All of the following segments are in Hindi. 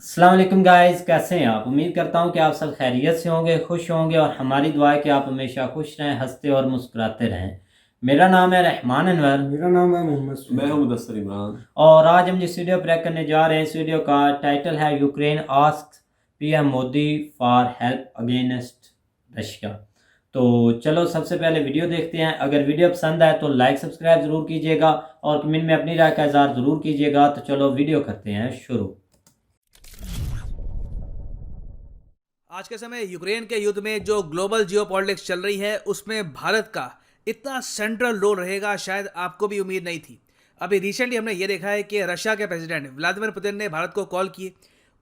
अस्सलाम वालेकुम गाइस, कैसे हैं आप। उम्मीद करता हूं कि आप सब खैरियत से होंगे, खुश होंगे और हमारी दुआ है कि आप हमेशा खुश रहें, हंसते और मुस्कुराते रहें। मेरा नाम है रहमान अनवर। मेरा नाम है मोहम्मद मैं हूं मुदस्सिर इमरान। और आज हम जिस वीडियो पर करने जा रहे हैं, इस वीडियो का टाइटल है Ukraine asks PM Modi for help against Russia. तो चलो सबसे पहले वीडियो देखते हैं। अगर वीडियो पसंद आए तो लाइक सब्सक्राइब ज़रूर कीजिएगा और कमेंट में अपनी राय का इज़हार ज़रूर कीजिएगा। तो चलो वीडियो करते हैं शुरू। आज के समय यूक्रेन के युद्ध में जो ग्लोबल जियोपॉलिटिक्स चल रही है उसमें भारत का इतना सेंट्रल रोल रहेगा शायद आपको भी उम्मीद नहीं थी। अभी रिसेंटली हमने ये देखा है कि रशिया के प्रेसिडेंट व्लादिमीर पुतिन ने भारत को कॉल की।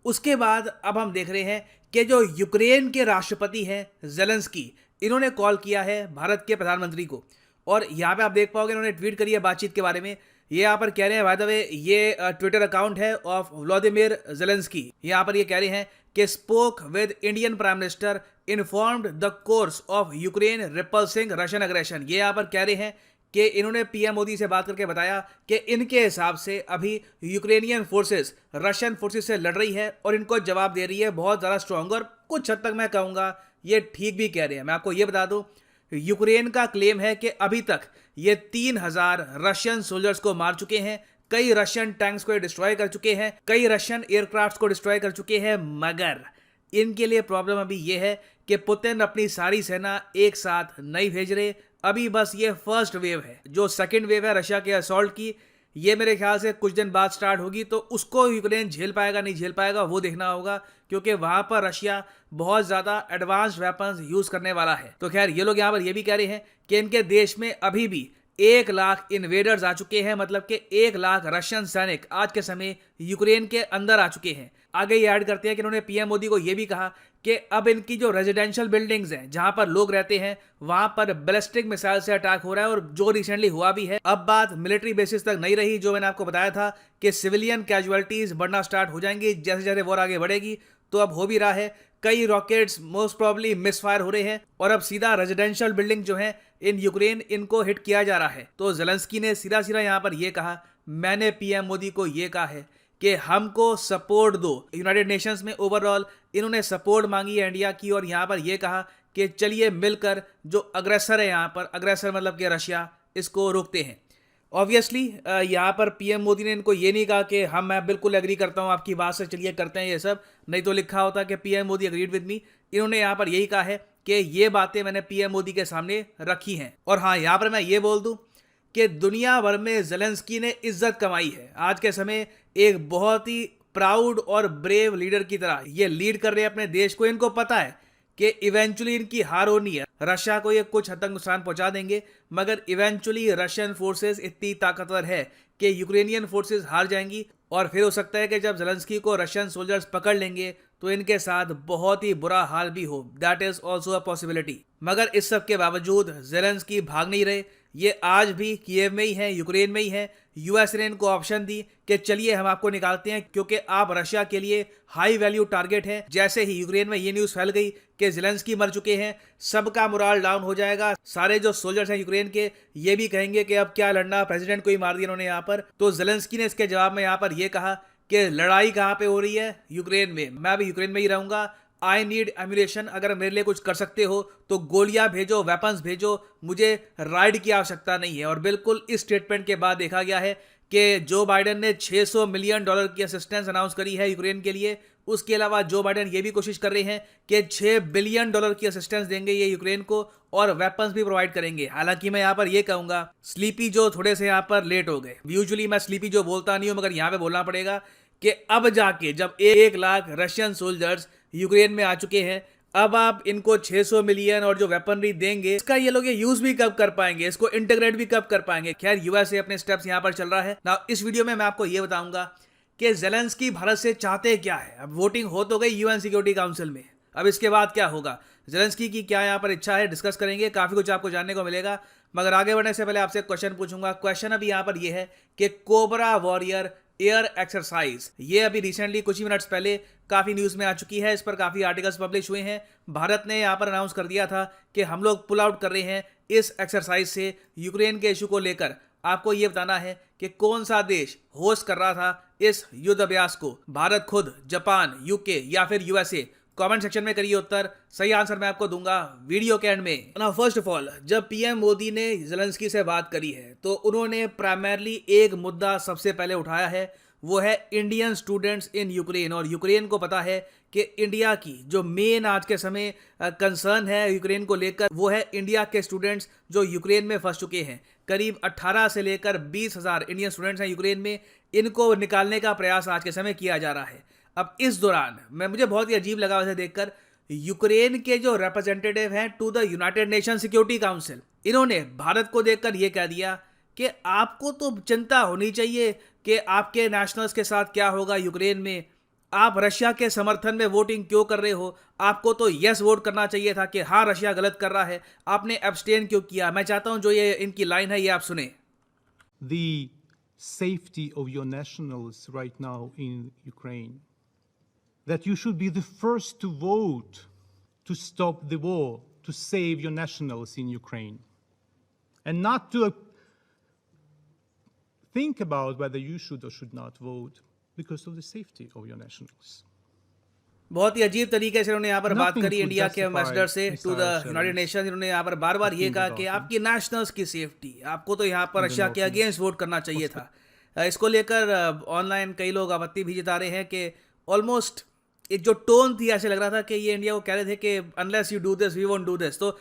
उसके बाद अब हम देख रहे हैं कि जो यूक्रेन के राष्ट्रपति हैं ज़ेलेंस्की, इन्होंने कॉल किया है भारत के प्रधानमंत्री को। और यहाँ पे आप देख पाओगे इन्होंने ट्वीट करी है बातचीत के बारे में। ये यहाँ पर कह रहे हैं, बाय द वे ये ट्विटर अकाउंट है ऑफ व्लादिमीर ज़ेलेंस्की। यहाँ पर ये कह रहे हैं कि spoke with Indian prime minister, informed the course of Ukraine repulsing Russian aggression. ये यहाँ पर कह रहे हैं कि इन्होंने पीएम मोदी से बात करके बताया कि इनके हिसाब से अभी यूक्रेनियन फोर्सेस रशियन फोर्सेस से लड़ रही है और इनको जवाब दे रही है बहुत ज़्यादा स्ट्रॉन्ग। और कुछ हद तक मैं कहूँगा ये ठीक भी कह रहे हैं। मैं आपको ये बता दूँ, यूक्रेन का क्लेम है कि अभी तक ये 3000 रशियन सोल्जर्स को मार चुके हैं, कई रशियन टैंक्स को डिस्ट्रॉय कर चुके हैं, कई रशियन एयरक्राफ्ट्स को डिस्ट्रॉय कर चुके हैं। मगर इनके लिए प्रॉब्लम अभी ये है कि पुतिन अपनी सारी सेना एक साथ नहीं भेज रहे। अभी बस ये फर्स्ट वेव है। जो सेकंड वेव है रशिया के असॉल्ट की, ये मेरे ख्याल से कुछ दिन बाद स्टार्ट होगी। तो उसको यूक्रेन झेल पाएगा नहीं झेल पाएगा वो देखना होगा, क्योंकि वहां पर रशिया बहुत ज़्यादा एडवांस्ड वेपन्स यूज़ करने वाला है। तो खैर ये लोग यहाँ पर ये भी कह रहे हैं कि इनके देश में अभी भी 1 लाख इन्वेडर्स आ चुके हैं, मतलब कि 1 लाख रशियन सैनिक आज के समय यूक्रेन के अंदर आ चुके हैं। आगे ये ऐड करते हैं कि इन्होंने पीएम मोदी को ये भी कहा कि अब इनकी जो रेजिडेंशियल बिल्डिंग्स हैं जहां पर लोग रहते हैं वहां पर बैलिस्टिक मिसाइल से अटैक हो रहा है, और जो रिसेंटली हुआ भी है। अब बात मिलिट्री बेसिस तक नहीं रही। जो मैंने आपको बताया था कि सिविलियन कैजुअलिटीज बढ़ना स्टार्ट हो जाएंगी जैसे जैसे वॉर आगे बढ़ेगी, तो अब हो भी रहा है। कई रॉकेट्स मोस्ट प्रॉब्ली मिसफायर हो रहे हैं और अब सीधा रेजिडेंशियल बिल्डिंग जो है इन यूक्रेन, इनको हिट किया जा रहा है। तो ज़ेलेंस्की ने सीधा सीधा यहाँ पर यह कहा, मैंने पीएम मोदी को यह कहा है कि हमको सपोर्ट दो। यूनाइटेड नेशंस में ओवरऑल इन्होंने सपोर्ट मांगी है इंडिया की, और यहाँ पर यह कहा कि चलिए मिलकर जो अग्रेसर है, यहाँ पर अग्रेसर मतलब कि रशिया, इसको रोकते हैं। ऑब्वियसली यहाँ पर पीएम मोदी ने इनको ये नहीं कहा कि मैं बिल्कुल एग्री करता हूँ आपकी बात से, चलिए करते हैं ये सब, नहीं तो लिखा होता कि PM Modi agreed with me. इन्होंने यहाँ पर यही कहा है कि ये बातें मैंने पीएम मोदी के सामने रखी हैं। और हाँ, यहाँ पर मैं ये बोल दूँ कि दुनिया भर में ज़ेलेंस्की ने इज्जत कमाई है। आज के समय एक बहुत ही प्राउड और ब्रेव लीडर की तरह ये लीड कर रहे हैं अपने देश को। इनको पता है कि इवेंचुअली इनकी हार होनी है, रशिया को ये कुछ हद तक नुकसान पहुंचा देंगे, मगर इवेंचुअली रशियन फोर्सेस इतनी ताकतवर है कि यूक्रेनियन फोर्सेस हार जाएंगी। और फिर हो सकता है कि जब ज़ेलेंस्की को रशियन सोल्जर्स पकड़ लेंगे तो इनके साथ बहुत ही बुरा हाल भी हो। That is also a possibility. मगर इस सब के बावजूद ज़ेलेंस्की भाग नहीं रहे। ये आज भी कीव में ही है, यूक्रेन में ही है। यूएस ने इनको ऑप्शन दी कि चलिए हम आपको निकालते हैं, क्योंकि आप रशिया के लिए हाई वैल्यू टारगेट हैं। जैसे ही यूक्रेन में ये न्यूज़ फैल गई कि ज़ेलेंस्की मर चुके हैं, सबका मोराल डाउन हो जाएगा। सारे जो सोल्जर्स हैं यूक्रेन के, ये भी कहेंगे कि अब क्या लड़ना, प्रेसिडेंट को ही मार दिया इन्होंने यहाँ पर। तो ज़ेलेंस्की ने इसके जवाब में यहाँ पर यह कहा कि लड़ाई कहाँ पे हो रही है, यूक्रेन में। मैं अभी यूक्रेन में ही रहूंगा। I need ammunition. अगर मेरे लिए कुछ कर सकते हो तो गोलियां भेजो, वेपन्स भेजो, मुझे राइड की आवश्यकता नहीं है। और बिल्कुल इस स्टेटमेंट के बाद देखा गया है कि जो बाइडेन ने $600 मिलियन की असिस्टेंस अनाउंस करी है यूक्रेन के लिए। उसके अलावा जो बाइडेन ये भी कोशिश कर रहे हैं कि $6 बिलियन की असिस्टेंस देंगे ये यूक्रेन को, और वेपन्स भी प्रोवाइड करेंगे। हालांकि मैं यहाँ पर ये कहूँगा, स्लीपी जो थोड़े से यहाँ पर लेट हो गए। यूजुअली मैं स्लीपी जो बोलता नहीं हूँ, मगर यहाँ पे बोलना पड़ेगा कि अब जाके जब 1 लाख रशियन सोल्जर्स यूक्रेन में आ चुके हैं, अब आप इनको 600 मिलियन और जो वेपनरी देंगे, इसका ये लोग ये यूज भी कब कर पाएंगे, इसको इंटीग्रेट भी कब कर पाएंगे। खैर यूएसए अपने स्टेप्स यहाँ पर चल रहा है ना। इस वीडियो में मैं आपको ये बताऊंगा कि ज़ेलेंस्की भारत से चाहते क्या है। अब वोटिंग हो तो गई यूएन सिक्योरिटी काउंसिल में, अब इसके बाद क्या होगा, ज़ेलेंस्की की क्या यहाँ पर इच्छा है, डिस्कस करेंगे। काफी कुछ आपको जानने को मिलेगा। मगर आगे बढ़ने से पहले आपसे क्वेश्चन पूछूंगा। क्वेश्चन अभी यहाँ पर यह है कि कोबरा वॉरियर एयर एक्सरसाइज, ये अभी रिसेंटली कुछ ही मिनट्स पहले काफी न्यूज में आ चुकी है, इस पर काफी आर्टिकल्स पब्लिश हुए हैं। भारत ने यहाँ पर अनाउंस कर दिया था कि हम लोग पुल आउट कर रहे हैं इस एक्सरसाइज से यूक्रेन के इशू को लेकर। आपको ये बताना है कि कौन सा देश होस्ट कर रहा था इस युद्ध अभ्यास को, भारत खुद, जापान, यूके या फिर यूएसए? कमेंट सेक्शन में करिए उत्तर, सही आंसर मैं आपको दूंगा वीडियो के एंड में। नाउ फर्स्ट ऑफ ऑल, जब पीएम मोदी ने ज़ेलेंस्की से बात करी है तो उन्होंने प्राइमरली एक मुद्दा सबसे पहले उठाया है, वो है इंडियन स्टूडेंट्स इन यूक्रेन। और यूक्रेन को पता है कि इंडिया की जो मेन आज के समय कंसर्न है यूक्रेन को लेकर, वो है इंडिया के स्टूडेंट्स जो यूक्रेन में फंस चुके हैं। करीब 18 से लेकर 20,000 इंडियन स्टूडेंट्स हैं यूक्रेन में, इनको निकालने का प्रयास आज के समय किया जा रहा है। अब इस दौरान मुझे बहुत ही अजीब लगा वैसे देखकर, यूक्रेन के जो रिप्रेजेंटेटिव हैं to the United Nation security council, इन्होंने भारत को देखकर ये कह दिया कि आपको तो चिंता होनी चाहिए कि आपके नेशनल्स के साथ क्या होगा यूक्रेन में। आप रशिया के समर्थन में वोटिंग क्यों कर रहे हो? आपको तो यस वोट करना चाहिए था कि हाँ रशिया गलत कर रहा है, आपने एब्सटेन क्यों किया? मैं चाहता हूं जो ये इनकी लाइन है ये आप सुने। The safety of your nationals right now in Ukraine, that you should be the first to vote to stop the war, to save your nationals in Ukraine, and not to think about whether you should or should not vote because of the safety of your nationals. बहुत ही अजीब तरीके से उन्होंने यहाँ पर बात Nothing करी could इंडिया के justify एम्बेसडर से to the missile united service. Nation. इन्होंने यहाँ पर बार बार ये कहा कि आपकी नेशनल्स की सेफ्टी, आपको तो यहाँ पर रशिया के अगेंस्ट वोट करना चाहिए था। इसको लेकर ऑनलाइन कई लोग आपत्ति भी जता रहे हैं कि ऑलमोस्ट एक जो टोन थी ऐसे लग रहा था कि ये इंडिया को कह रहे थे कि unless you do this we won't do this. तो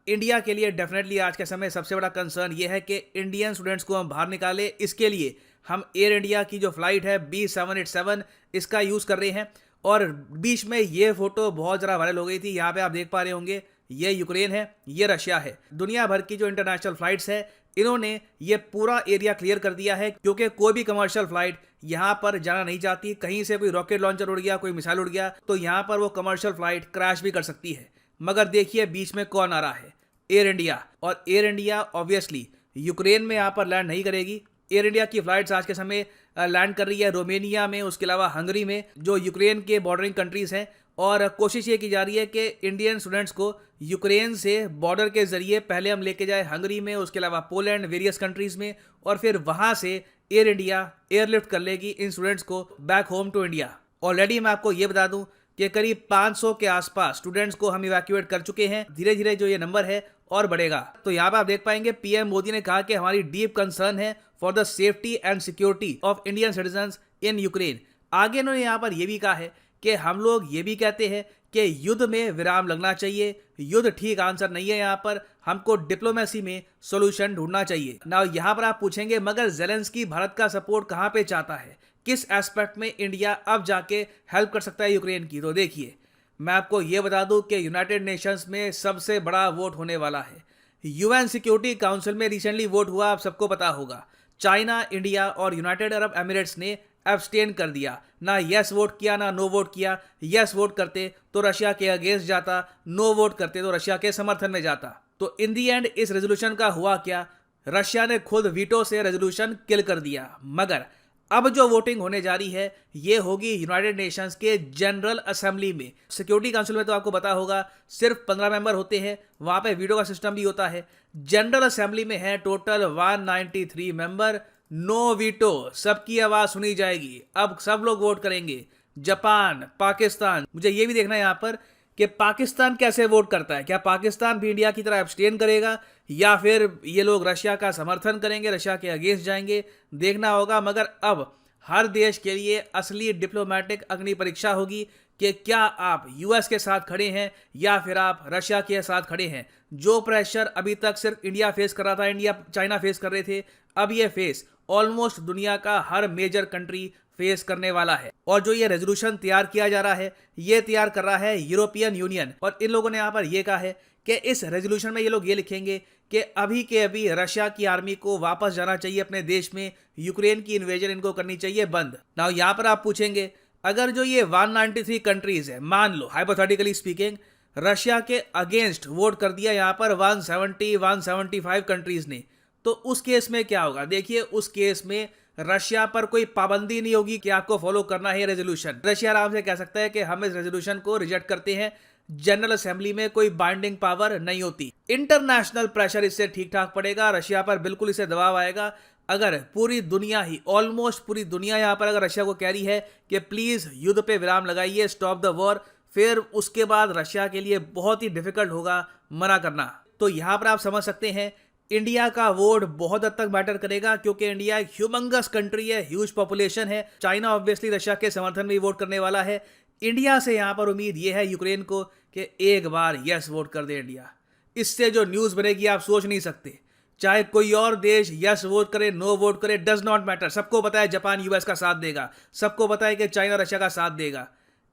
इंडिया के लिए डेफिनेटली आज के समय सबसे बड़ा कंसर्न ये है कि इंडियन स्टूडेंट्स को हम बाहर निकालें। इसके लिए हम एयर इंडिया की जो फ्लाइट है B787 इसका यूज़ कर रहे हैं। और बीच में ये फोटो बहुत ज़्यादा वायरल हो गई थी, यहाँ पे आप देख पा रहे होंगे, ये यूक्रेन है, ये रशिया है। दुनिया भर की जो इंटरनेशनल फ्लाइट्स है इन्होंने ये पूरा एरिया क्लियर कर दिया है, क्योंकि कोई भी कमर्शियल फ्लाइट यहाँ पर जाना नहीं चाहती। कहीं से कोई रॉकेट लॉन्चर उड़ गया, कोई मिसाइल उड़ गया तो यहाँ पर वो कमर्शियल फ्लाइट क्रैश भी कर सकती है। मगर देखिए बीच में कौन आ रहा है, एयर इंडिया। और एयर इंडिया ऑब्वियसली यूक्रेन में यहाँ पर लैंड नहीं करेगी। एयर इंडिया की फ्लाइट्स आज के समय लैंड कर रही है रोमेनिया में, उसके अलावा हंगरी में, जो यूक्रेन के बॉर्डरिंग कंट्रीज़ हैं। और कोशिश ये की जा रही है कि इंडियन स्टूडेंट्स को यूक्रेन से बॉर्डर के ज़रिए पहले हम लेके जाए हंगरी में, उसके अलावा पोलैंड, वेरियस कंट्रीज़ में, और फिर वहाँ से एयर इंडिया एयरलिफ्ट कर लेगी इन स्टूडेंट्स को back home to India. Already मैं आपको ये बता दूं कि करीब 500 के आसपास स्टूडेंट्स को हम इवैक्यूएट कर चुके हैं। धीरे धीरे जो ये नंबर है और बढ़ेगा। तो यहाँ पर आप देख पाएंगे पीएम मोदी ने कहा कि हमारी डीप कंसर्न है for the safety and security of Indian citizens in Ukraine. आगे इन्होंने यहाँ पर यह भी कहा है कि हम लोग ये भी कहते हैं कि युद्ध में विराम लगना चाहिए। युद्ध ठीक आंसर नहीं है, यहाँ पर हमको डिप्लोमेसी में सॉल्यूशन ढूंढना चाहिए। ना यहाँ पर आप पूछेंगे मगर ज़ेलेंस्की भारत का सपोर्ट कहाँ पे चाहता है, किस एस्पेक्ट में इंडिया अब जाके हेल्प कर सकता है यूक्रेन की? तो देखिए मैं आपको ये बता दूं कि यूनाइटेड नेशंस में सबसे बड़ा वोट होने वाला है। यूएन सिक्योरिटी काउंसिल में रिसेंटली वोट हुआ, आप सबको पता होगा। चाइना, इंडिया और यूनाइटेड अरब एमिरेट्स ने एब्सटेन कर दिया, ना यस वोट किया ना नो वोट किया। यस वोट करते तो रशिया के अगेंस्ट जाता, नो वोट करते तो रशिया के समर्थन में जाता। तो इन दी एंड इस रेजोल्यूशन का हुआ क्या, रशिया ने खुद वीटो से रेजोल्यूशन किल कर दिया। मगर अब जो वोटिंग होने जा रही है ये होगी यूनाइटेड नेशंस के जनरल असेंबली में। सिक्योरिटी काउंसिल में तो आपको पता होगा सिर्फ 15 मेंबर होते हैं, वहां पे वीटो का सिस्टम भी होता है। जनरल असेंबली में है टोटल 193 मेंबर, नो वीटो, सबकी आवाज सुनी जाएगी। अब सब लोग वोट करेंगे। जापान, पाकिस्तान, मुझे ये भी देखना है यहाँ पर कि पाकिस्तान कैसे वोट करता है। क्या पाकिस्तान भी इंडिया की तरह एब्सटेन करेगा या फिर ये लोग रशिया का समर्थन करेंगे, रशिया के अगेंस्ट जाएंगे, देखना होगा। मगर अब हर देश के लिए असली डिप्लोमेटिक अग्नि परीक्षा होगी कि क्या आप यूएस के साथ खड़े हैं या फिर आप रशिया के साथ खड़े हैं। जो प्रेशर अभी तक सिर्फ इंडिया फेस कर रहा था, इंडिया चाइना फेस कर रहे थे, अब ये फेस ऑलमोस्ट दुनिया का हर मेजर कंट्री फेस करने वाला है। और जो ये रेजोल्यूशन तैयार किया जा रहा है ये तैयार कर रहा है यूरोपियन यूनियन। और इन लोगों ने यहाँ पर ये कहा है कि इस रेजोल्यूशन में ये लोग ये लिखेंगे कि अभी के अभी रशिया की आर्मी को वापस जाना चाहिए अपने देश में, यूक्रेन की इन्वेजन इनको करनी चाहिए बंद। ना यहाँ पर आप पूछेंगे अगर जो ये 193 कंट्रीज है, मान लो हाइपोथेटिकली स्पीकिंग रशिया के अगेंस्ट वोट कर दिया यहाँ पर 175 कंट्रीज ने, तो उस केस में क्या होगा? देखिए उस केस में रशिया पर कोई पाबंदी नहीं होगी कि आपको फॉलो करना है रेजोल्यूशन। रशिया आराम से कह सकता है कि हम इस रेजोल्यूशन को रिजेक्ट करते हैं, जनरल असेंबली में कोई बाइंडिंग पावर नहीं होती। इंटरनेशनल प्रेशर इससे ठीक ठाक पड़ेगा, रशिया पर बिल्कुल इससे दबाव आएगा। अगर पूरी दुनिया ही, ऑलमोस्ट पूरी दुनिया यहाँ पर अगर रशिया को कह रही है कि प्लीज युद्ध पे विराम लगाइए, स्टॉप द वॉर, फिर उसके बाद रशिया के लिए बहुत ही डिफिकल्ट होगा मना करना। तो यहाँ पर आप समझ सकते हैं इंडिया का वोट बहुत हद तक मैटर करेगा, क्योंकि इंडिया एक ह्यूमंगस कंट्री है, ह्यूज पॉपुलेशन है। चाइना ऑब्वियसली रशिया के समर्थन में वोट करने वाला है। इंडिया से यहाँ पर उम्मीद ये है यूक्रेन को कि एक बार यस वोट कर दे इंडिया। इससे जो न्यूज़ बनेगी आप सोच नहीं सकते। चाहे कोई और देश यस वोट करे, नो वोट करे, डज नॉट मैटर। सबको पता है जापान यूएस का साथ देगा, सबको पता है कि चाइना रशिया का साथ देगा।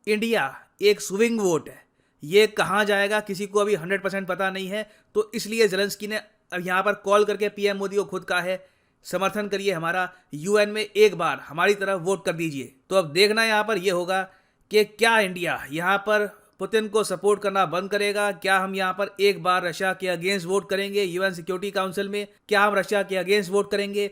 इंडिया एक स्विंग वोट है, ये कहाँ जाएगा किसी को अभी 100% पता नहीं है। तो इसलिए ज़ेलेंस्की ने अब यहाँ पर कॉल करके पीएम मोदी को खुद कहा है समर्थन करिए हमारा, यूएन में एक बार हमारी तरफ वोट कर दीजिए। तो अब देखना यहाँ पर यह होगा कि क्या इंडिया यहाँ पर पुतिन को सपोर्ट करना बंद करेगा, क्या हम यहाँ पर एक बार रशिया के अगेंस्ट वोट करेंगे यूएन सिक्योरिटी काउंसिल में, क्या हम रशिया के अगेंस्ट वोट करेंगे।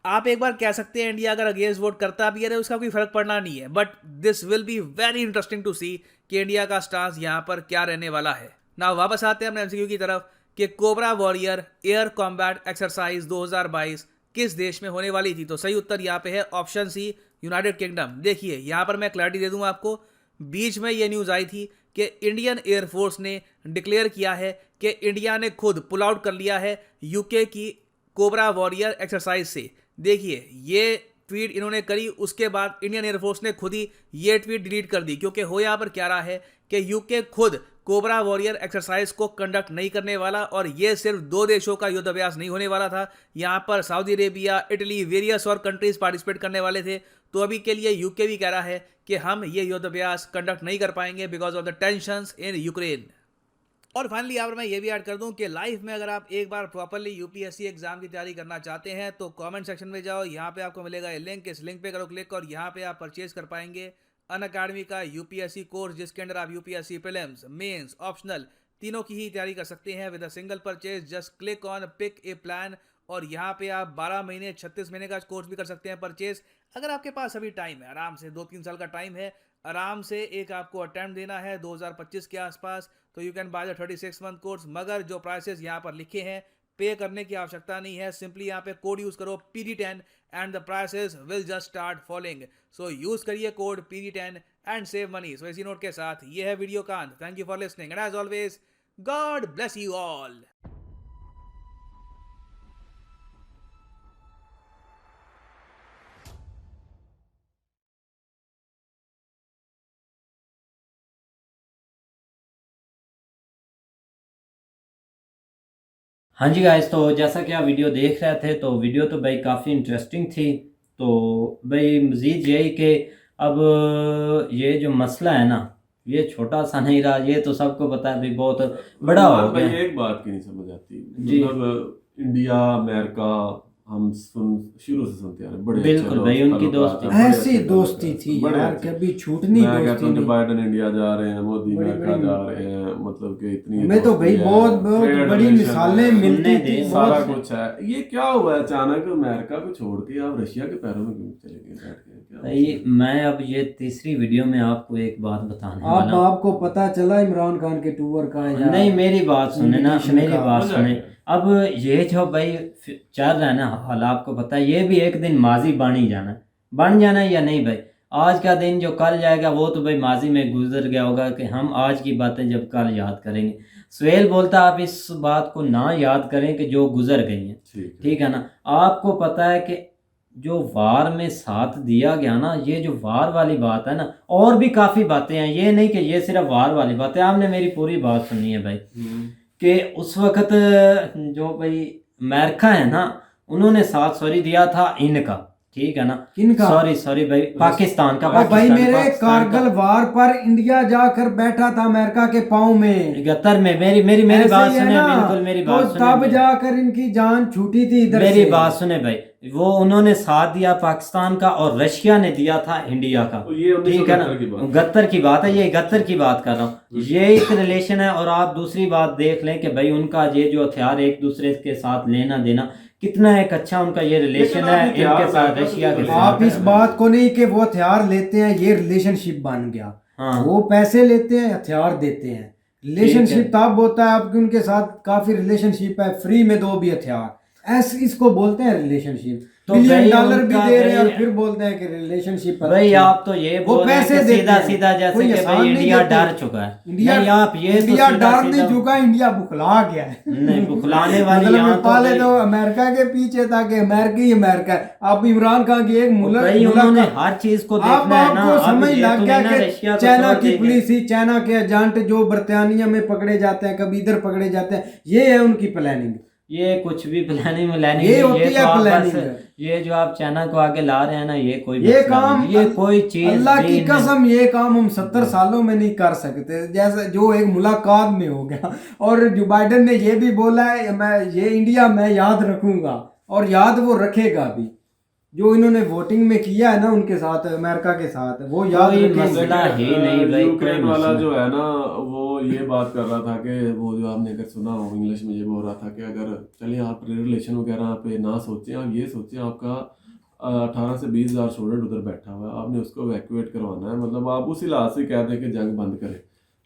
आप एक बार कह सकते हैं इंडिया अगर अगेंस्ट वोट करता भी है उसका कोई फर्क पड़ना नहीं है, but this will be very interesting to see कि इंडिया का स्टांस यहाँ पर क्या रहने वाला है। ना वापस आते हैं अपने एमसीक्यू की तरफ कि cobra warrior air combat exercise 2022 किस देश में होने वाली थी। तो सही उत्तर यहाँ पे है ऑप्शन सी, यूनाइटेड किंगडम। देखिए यहाँ पर मैं क्लैरिटी दे दूँ आपको, बीच में ये न्यूज़ आई थी कि इंडियन एयरफोर्स ने डिक्लेयर किया है कि इंडिया ने खुद पुल आउट कर लिया है यूके की कोबरा वॉरियर एक्सरसाइज से। देखिए ये ट्वीट इन्होंने करी, उसके बाद इंडियन एयरफोर्स ने खुद ही ये ट्वीट डिलीट कर दी, क्योंकि हो यहाँ पर क्या रहा है कि यूके खुद कोबरा वॉरियर एक्सरसाइज को कंडक्ट नहीं करने वाला, और ये सिर्फ 2 देशों का युद्ध अभ्यास नहीं होने वाला था। यहाँ पर सऊदी अरेबिया, इटली, वेरियस और कंट्रीज पार्टिसिपेट करने वाले थे। तो अभी के लिए यूके भी कह रहा है कि हम ये युद्ध अभ्यास कंडक्ट नहीं कर पाएंगे because of the tensions in Ukraine. और फाइनली यहाँ पर मैं ये भी ऐड कर दूं कि लाइफ में अगर आप एक बार प्रॉपरली यूपीएससी एग्जाम की तैयारी करना चाहते हैं तो कमेंट सेक्शन में जाओ, यहाँ पे आपको मिलेगा ये लिंक, इस लिंक पे करो क्लिक और यहाँ पे आप परचेज कर पाएंगे अनअकैडमी का यूपीएससी कोर्स, जिसके अंदर आप यूपीएससी प्रीलिम्स, मेंस, ऑप्शनल तीनों की ही तैयारी कर सकते हैं with a single purchase. Just click on pick a plan और यहाँ पे आप 12 महीने 36 महीने का कोर्स भी कर सकते हैं परचेज। अगर आपके पास अभी टाइम है, आराम से 2-3 साल का टाइम है, आराम से एक आपको अटेम्प्ट देना है 2025 के आसपास, तो you can by the 36 month course. मगर जो प्राइसेस यहाँ पर लिखे हैं पे करने की आवश्यकता नहीं है, सिंपली यहाँ पे कोड यूज करो PD10 and the prices will just start following. So use करिए code PD10 and save money. So इसी नोट के साथ ये है वीडियो का अंत। Thank you for listening and as always God bless you all. हाँ जी गाइस, तो जैसा कि आप वीडियो देख रहे थे तो वीडियो तो भाई काफ़ी इंटरेस्टिंग थी। तो भाई मज़ीद यही कि अब ये जो मसला है ना, ये छोटा सा नहीं रहा, ये तो सबको पता है भाई बहुत बड़ा हो गया। भाई एक बात की नहीं समझ आती, जी। मतलब इंडिया अमेरिका हम शुरू से सुनते आ रहे, बड़े बिल्कुल अच्छे भाई, दोस्त, उनकी ताल्लुकात दोस्ती हैं, बड़े ऐसी अच्छे दोस्ती ताल्लुकात थी हैं, बड़े यार, अच्छे। कभी छूटनी मैं कहता दोस्ती हूँ कि नहीं। बाइडन इंडिया जा रहे हैं, मोदी बड़ी- अमेरिका बड़ी- जा रहे हैं, मतलब कि इतनी हमें तो भाई दोस्ती है, बहुत trade बड़ी relation मिसालें है, मिलती सुनने थी, दे, सारा बहुत कुछ है। ये क्या हुआ है अचानक अमेरिका को छोड़ के आप रशिया के पैरों में क्यों चले गए बैठ के? क्या भाई मैं अब ये तीसरी वीडियो में आपको एक बात बताने आप वाला हूँ। आपको पता चला इमरान खान के टूर का या नहीं, मेरी बात सुने ना, invitation मेरी का? बात हो सुने। जाएगा। अब ये जो भाई चल रहा है ना हाल, आपको पता है ये भी एक दिन माजी बन ही जाना है, बन जाना है या नहीं भाई। आज का दिन जो कल जाएगा वो तो भाई माजी में गुजर गया होगा, कि हम आज की बातें जब कल याद करेंगे। सुहेल बोलता आप इस बात को ना याद करें कि जो गुजर गई है, ठीक है ना। आपको पता है कि जो वार में साथ दिया गया ना, ये जो वार वाली बात है ना, और भी काफ़ी बातें हैं, ये नहीं कि ये सिर्फ वार वाली बात है। आपने मेरी पूरी बात सुनी है भाई, कि उस वक़्त जो भाई अमेरिका है ना, उन्होंने साथ सॉरी दिया था इनका, ठीक है ना। किनका? सॉरी भाई, पाकिस्तान का। और भाई मेरे पाकिस्तान का। कारगिल वार पर इंडिया जाकर बैठा था अमेरिका के पाँव में 71 में। मेरी ऐसे बात ही है सुने, ना? बिल्कुल मेरी तो बात सुने। तब जाकर इनकी जान छूटी थी इधर मेरी से। बात सुने भाई, वो उन्होंने साथ दिया पाकिस्तान का और रशिया ने दिया था इंडिया का। तो ये ठीक है ना, 1971 की बात। गत्तर की बात है, ये गत्तर की बात कर रहा हूँ, ये एक रिलेशन है। और आप दूसरी बात देख लें कि भाई उनका ये जो हथियार एक दूसरे के साथ लेना देना कितना एक अच्छा उनका ये रिलेशन लेकिन है आप हथियार इनके साथ, लेकर रशिया के तो साथ। आप इस बात को नहीं कि वो हथियार लेते हैं ये रिलेशनशिप बन गया। हाँ। वो पैसे लेते हैं, हथियार देते हैं। रिलेशनशिप तब होता है आपके उनके साथ काफी रिलेशनशिप है, फ्री में दो भी हथियार, ऐसे इसको बोलते हैं रिलेशनशिप। तो बिलियन भाई डॉलर भी उनका दे रहे हैं और भाई- फिर बोलते हैं कि रिलेशनशिप भाई आप तो ये वो बोल रहे हैं पैसे कि देते सीधा हैं। सीधा जैसे कोई कि आसान भाई नहीं इंडिया देते। डर चुका है। इंडिया नहीं आप ये तो इंडिया सीधा डर नहीं सीधा चुका, इंडिया बुखला गया है। नहीं बुखलाने वाली मतलब यहाँ मैं पहले भाई- तो अमेरिका के पीछे था कि अमेरिका ही अमेरिका है। अब इमरान खान की एक भाई उन्होंने हर चीज को आप देखना है ना। आपको अब समझ ये लग तो गया नहीं ना कि रशिया को चाइना छोड़ की देंगे। पुलिस ही, चाइना के एजेंट जो बर्तानिया में पकड़े जाते हैं, कभी इधर पकड़े जाते हैं, ये है उनकी प्लानिंग। ये कुछ भी प्लानिंग में ये होती है तो आप प्लानिंग। बस ये जो आप चाइना को आगे ला रहे हैं ना, ये कोई ये मसला काम नहीं, ये कोई चीज अल्लाह भी की नहीं। कसम ये काम हम 70 सालों में नहीं कर सकते। जैसे जो एक मुलाकात में हो गया, और जो बाइडेन ने ये भी बोला है मैं ये इंडिया मैं याद रखूंगा, और याद वो रखेगा भी। जो इन्होंने वोटिंग में किया है ना उनके साथ, अमेरिका के साथ, वो याद कोई रखेंगे। मसला ही नहीं भाई, यूक्रेन कोई वाला मसला जो है ना वो ये बात कर रहा था कि वो जो आपने अगर सुना हो इंग्लिश में, ये बोल रहा था कि अगर चलिए आप रिलेशन वगैरह पे ना सोचें, आप ये सोचें आपका 18 से 20 हज़ार स्टूडेंट उधर बैठा हुआ है, आपने उसको इवैक्यूएट करवाना है। मतलब आप उसी लिहाज से कह दें कि जंग बंद करें।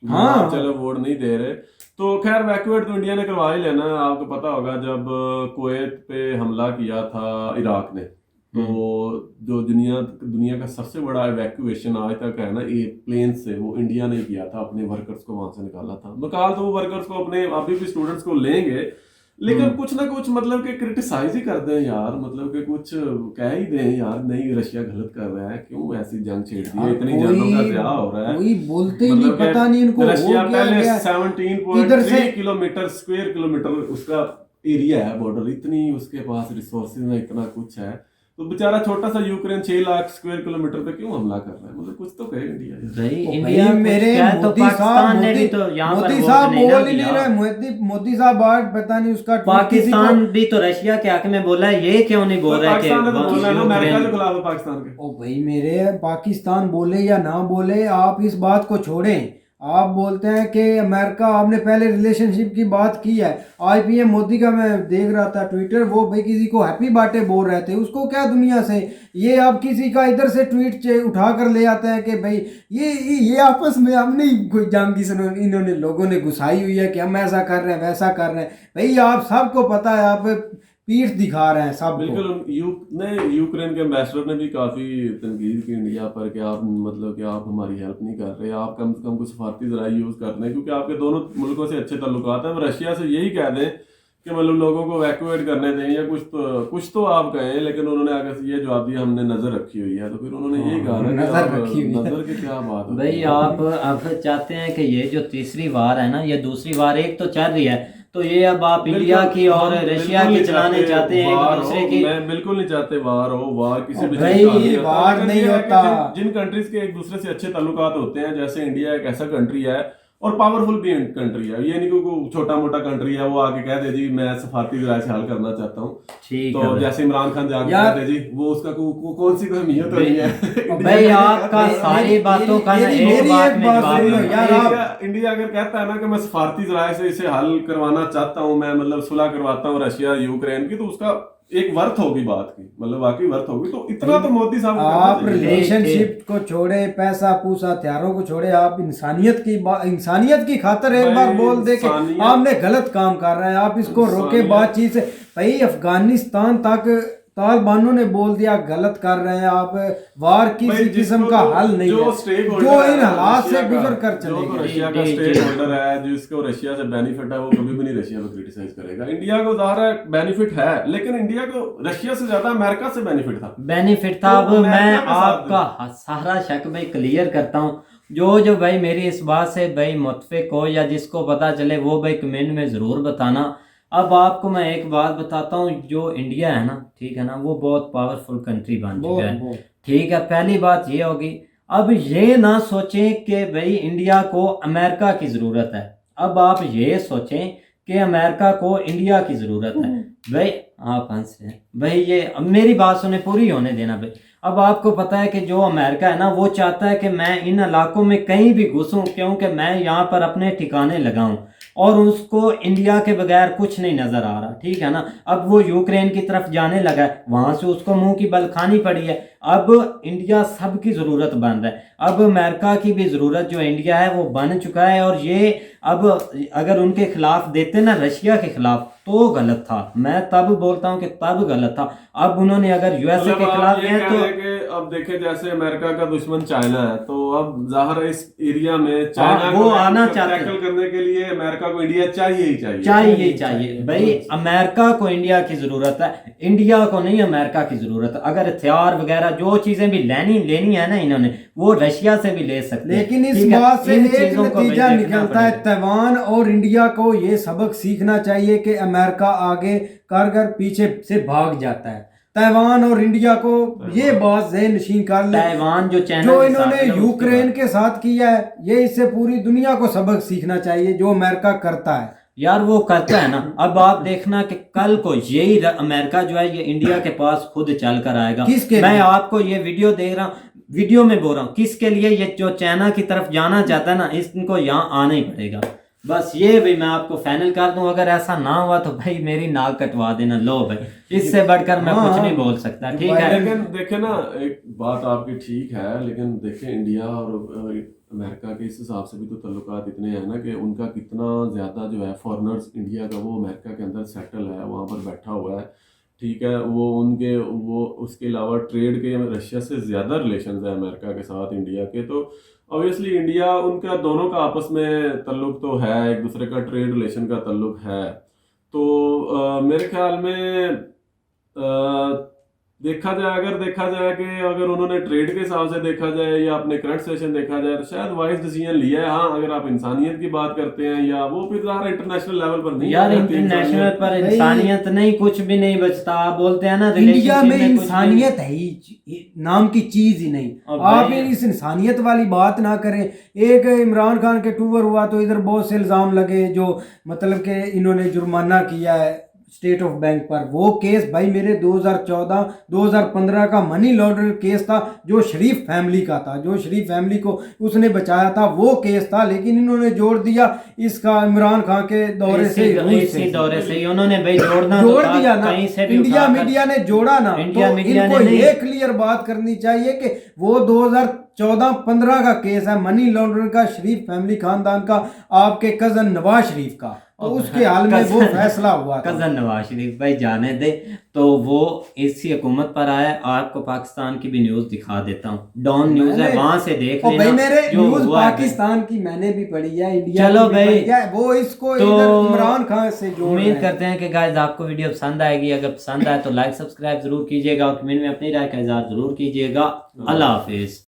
हाँ। आप चलो वोट नहीं दे रहे तो खैर इवैक्यूएट तो इंडिया ने करवा ही लेना है। आपको पता होगा जब कुवैत पे हमला किया था इराक ने, तो जो दुनिया का सबसे बड़ा इवैक्यूएशन आज तक है ना प्लेन से, वो इंडिया ने किया था। अपने वर्कर्स को वहां से निकाला था। निकाल तो वो वर्कर्स को अपने अभी भी स्टूडेंट्स को लेंगे, लेकिन कुछ ना कुछ मतलब कि क्रिटिसाइज ही कर दें यार, मतलब कि कुछ कह ही दें यार नहीं रशिया गलत कर रहा है, क्यों ऐसी जंग छेड़ दी है, इतनी जानों का ज़िया हो रहा है। कोई बोलते ही नहीं, मतलब कि पता नहीं इनको रशिया हो क्या पहले गया। 17.3 किलोमीटर स्क्वायर किलोमीटर उसका एरिया है, बॉर्डर, इतनी उसके पास रिसोर्सेज है, इतना कुछ है, तो बेचारा छोटा सा यूक्रेन 6 लाख स्क्वायर किलोमीटर पे क्यों हमला कर रहा है? मतलब कुछ तो कहे इंडिया यार। भाई ओ इंडिया भाई कुछ मेरे क्या है, तो मोदी पाकिस्तान ने भी साहब तो यहाँ पर मोदी वोट साहब नहीं ना बोल ही नहीं दिया। रहे। मोदी साहब आज पता नहीं उसका tweet किसी को- पाकिस्तान भी तो रशिया के हक में बोला है, ये क्यों नहीं बोल तो रहा है कि पाकिस्तान ने तो बोला है ना अमेरिका के यूक्रेन- खिलाफ है पाकिस्तान के। ओ भाई मेरे, पाकिस्तान बोले या ना बोले आप इस बात को छोड़ें। आप बोलते हैं कि अमेरिका, आपने पहले रिलेशनशिप की बात की है। आईपीएम मोदी का मैं देख रहा था ट्विटर, वो भाई किसी को हैप्पी बर्थडे बोल रहे थे, उसको क्या दुनिया से ये आप किसी का इधर से ट्वीट उठा कर ले आते हैं कि भाई ये आपस में हम नहीं कोई जंग की इन्होंने लोगों ने घुसाई हुई है कि हम ऐसा कर रहे हैं वैसा कर रहे हैं। भाई आप सबको पता है, आप पीठ दिखा रहे हैं सब। बिल्कुल। यूक्रेन के एम्बेसडर ने भी काफी तनकीद की इंडिया पर कि आप मतलब कि आप हमारी हेल्प नहीं कर रहे, आप कम से कम कुछ सफारती ज़राए यूज़ कर रहे हैं, क्योंकि आपके दोनों मुल्कों से अच्छे ताल्लुकात हैं। रशिया से यही कह दें कि मतलब लोगों को इवैक्यूएट करने दें या कुछ तो आप कहें, लेकिन उन्होंने आगे से ये जवाब दिया हमने नज़र रखी हुई है। तो फिर उन्होंने यही कहा ना नजर कि रखी हुई है। नज़र की क्या बात होती भाई है? आप अब चाहते हैं कि ये जो तीसरी वार है ना, ये दूसरी वार एक तो चल रही है, तो ये अब आप इंडिया की और हम रशिया बिल्कुल की नहीं चलाने चाहते हैं वार एक दूसरे हो। की। मैं बिल्कुल नहीं चाहते वार हो, वार किसी भी भाई, चीज़ का नहीं होता। वार लेकिन नहीं ये है कि होता। जिन कंट्रीज के एक दूसरे से अच्छे ताल्लुकात होते हैं, जैसे इंडिया एक ऐसा कंट्री है और पावरफुल भी कंट्री है, ये नहीं कि कोई छोटा मोटा कंट्री है वो आके कह दे जी मैं सफारती ज़राए से हल करना चाहता हूँ, ठीक तो है भाई। जैसे इमरान खान जाके यार- कह दे जी वो उसका कौन सी कोई अहमियत तो नहीं है। भाई आपका सारी बातों का ना मेरी एक बात में बात जवाब सुन लो दो। यार। इंडिया अगर कहता है ना कि मैं सफारती ज़राए से इसे हल करवाना चाहता हूँ, मैं मतलब सुलह करवाता हूँ रशिया यूक्रेन की, तो उसका एक वर्थ होगी बात की, मतलब वाकई वर्थ होगी। तो इतना तो मोदी साहब को करना आप चाहिए। रिलेशनशिप को छोड़े, पैसा पूसा हथियारों को छोड़े, आप इंसानियत की खातर एक भाई, बार बोल दे कि इंसानियत- आपने गलत काम कर रहे हैं, आप इसको रोके इंसानियत- बातचीत से। भाई अफगानिस्तान तक तालिबानों ने बोल दिया गलत कर रहे हैं आप, वार भाई, किसी जिसको किस्म का तो- हल नहीं जो है, स्टेक जो होल्डर इन है हालात से रशिया का, गुजर कर जो तो चलेगा। रशिया का जी, स्टेक जी। होल्डर है, जिसको रशिया से बेनिफिट है, वो कभी भी नहीं रशिया को क्रिटिसाइज करेगा। इंडिया को ज़ाहिर है बेनिफिट है, लेकिन इंडिया को रशिया से ज्यादा अमेरिका से बेनिफिट था। बेनिफिट था। तो अब मैं अमेरिका के साथ आपका सारा शक भाई क्लियर करता हूँ। जो भाई मेरी इस बात से भाई मुत्फिक हो या जिसको पता चले वो भाई कमेंट में ज़रूर बताना। अब आपको मैं एक बात बताता हूँ, जो इंडिया है ना, ठीक है ना, वो बहुत पावरफुल कंट्री बन चुका है। ठीक है, पहली बात ये होगी। अब ये ना सोचें कि भाई इंडिया को अमेरिका की ज़रूरत है, अब आप ये सोचें कि अमेरिका को इंडिया की ज़रूरत है। भाई आप हंस रहे हैं भाई, ये अब मेरी बात सुने, पूरी होने देना भाई। अब आपको पता है कि जो अमेरिका है ना, वो चाहता है कि मैं इन इलाकों में कहीं भी घुसूं, क्योंकि मैं यहाँ पर अपने ठिकाने लगाऊं, और उसको इंडिया के बगैर कुछ नहीं नज़र आ रहा, ठीक है ना। अब वो यूक्रेन की तरफ जाने लगा है, वहाँ से उसको मुंह की बल खानी पड़ी है। अब इंडिया सब की ज़रूरत बन रहा है, अब अमेरिका की भी ज़रूरत जो इंडिया है वो बन चुका है। और ये अब अगर उनके खिलाफ देते ना, रशिया के खिलाफ, तो गलत था। मैं तब बोलता हूँ कि तब गलत था। अब उन्होंने अगर यूएसए मतलब के आप खिलाफ ये दिए कह तो रहे हैं कि अब देखें जैसे अमेरिका का दुश्मन चाइना है, तो अब जाहिर है इस एरिया में चाइना वो आना चाहते टैकल हैं। करने के लिए अमेरिका को इंडिया चाहिए ही चाहिए। चाहिए भाई। अमेरिका को इंडिया की जरूरत है, इंडिया को नहीं अमेरिका की जरूरत है। अगर हथियार वगैरह जो चीजें भी लेनी है ना इन्होंने, वो रशिया से भी ले सकते हैं। लेकिन इस ठीक है? बात से इन एक चीजों को भी नतीजा देखना निकलता है, पड़ेगा। ताइवान और इंडिया को ये सबक सीखना चाहिए कि अमेरिका आगे कर पीछे से भाग जाता है। ताइवान और इंडिया को ये बात ज़हन नशीन कर ले, ताइवान जो चाइना जो के इन्होंने साथ है, उसके यूक्रेन बाद। के साथ किया है, ये इससे पूरी दुनिया को सबक सीखना चाहिए जो अमेरिका करता है। यार वो करता है ना। अब आप देखना कि कल को यही अमेरिका जो है ये इंडिया के पास खुद चल कर आएगा। किसके मैं लिए? आपको ये वीडियो दे रहा हूँ, वीडियो में बोल रहा हूँ किसके लिए, ये जो चाइना की तरफ जाना चाहता है ना, इनको यहाँ आना ही पड़ेगा। बस ये भी मैं आपको फाइनल कर दूं। अगर ऐसा ना हुआ तो भाई मेरी नाक कटवा देना। लो भाई, इससे बढ़कर मैं कुछ नहीं बोल सकता, ठीक है। लेकिन देखे ना, एक बात आपकी ठीक है, लेकिन देखें इंडिया और अमेरिका के इस हिसाब से भी तो ताल्लुकात इतने हैं ना कि उनका कितना ज़्यादा जो है फॉरेनर्स इंडिया का वो अमेरिका के अंदर सेटल है, वहाँ पर बैठा हुआ है, ठीक है। वो उसके अलावा ट्रेड के रशिया से ज़्यादा रिलेशन है अमेरिका के साथ इंडिया के। तो ऑब्वियसली इंडिया, उनका दोनों का आपस में ताल्लुक तो है, एक दूसरे का ट्रेड रिलेशन का ताल्लुक है। तो मेरे ख्याल में अगर देखा जाए कि अगर उन्होंने ट्रेड के हिसाब से देखा जाए या अपने करंट सिचुएशन देखा जाए, तो शायद वाइज डिसीजन लिया है। हाँ, अगर आप इंसानियत की बात करते हैं या वो फिर इंटरनेशनल लेवल पर नहीं यार, रहती इंटरनेशनल पर भाई, इंसानियत नहीं, कुछ भी नहीं बचता। आप बोलते हैं ना इंडिया में रिलेशनशिप कुछ इंसानियत है ही नाम की चीज ही नहीं। अब आप भाई- इस इंसानियत वाली बात ना करें। एक इमरान खान के टूर हुआ तो इधर बहुत से इल्जाम लगे, जो मतलब कि इन्होंने जुर्माना किया है स्टेट ऑफ बैंक पर। वो केस भाई मेरे 2014-2015 का मनी लॉन्ड्रिंग केस था, जो शरीफ फैमिली का था, जो शरीफ फैमिली को उसने बचाया था, वो केस था। लेकिन इन्होंने जोड़ दिया इसका इमरान खान के दौरे से, इसी दौरे से ही उन्होंने भाई जोड़ना तो जोड़ था, दिया ना। कहीं से भी इंडिया उठाकर। मीडिया ने जोड़ा ना, इंडिया तो मीडिया इनको ने नहीं। ये क्लियर बात करनी चाहिए कि वो 2014-15 का केस है मनी लॉन्ड्रिंग का, शरीफ फैमिली खानदान का, आपके कजन नवाज शरीफ का। तो उसके हाल में वो फैसला हुआ था। कजन नवाज शरीफ भाई जाने दे, तो वो इसी हुकूमत पर आया। आपको पाकिस्तान की भी न्यूज दिखा देता हूँ, डॉन न्यूज है, वहां से देख लेना। भाई मेरे जो न्यूज हुआ है। पाकिस्तान की मैंने भी पढ़ी है, इंडिया चलो की भी भाई, पढ़ी है, वो इसको तो इधर इमरान खान से जोड़ रहे उम्मीद हैं। करते हैं कि गाइस आपको वीडियो पसंद आएगी। अगर पसंद आए तो लाइक सब्सक्राइब जरूर कीजिएगा और कमेंट में अपनी राय का इजहार जरूर कीजिएगा। अल्लाह हाफिज।